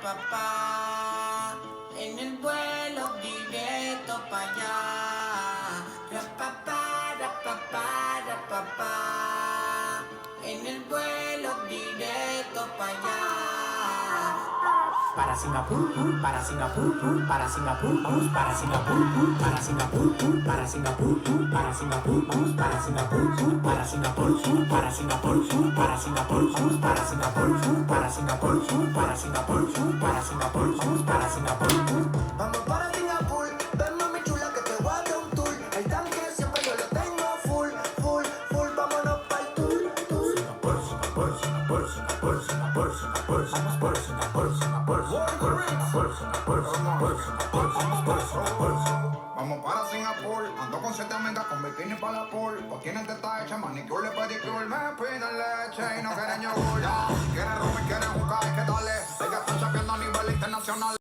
Rapapá, en el vuelo directo para allá. Rapapá, rapapá, rapapá, en el vuelo directo para allá. Para Singapur, para Singapur, para Singapur, para Singapur, para Singapur, para Singapur, para Singapur, para Singapur, para Singapur, para Singapur, para Singapur, para Singapur, para Singapur, para Singapur, para Singapur, para Singapur. Vamos para Singapur, ven mami chula que te voy a dar un tour. El tanque siempre yo lo tengo full, full, full. Vámonos pa'l tour, tour. Singapur, Singapur, Singapur, Singapur, Singapur, Singapur, Singapur, Singapur, Singapur, Singapur, Singapur, Singapur, Singapur, Singapur. Vamos para Singapur, ando con 7 amigas con bikini para la pool. Pa' quienes te está hecha, manicure, pedicure. Me piden leche y no quieren yogur. Si quieres rum y quieres jugar, hay que darle. Ella está chapeando a nivel internacional.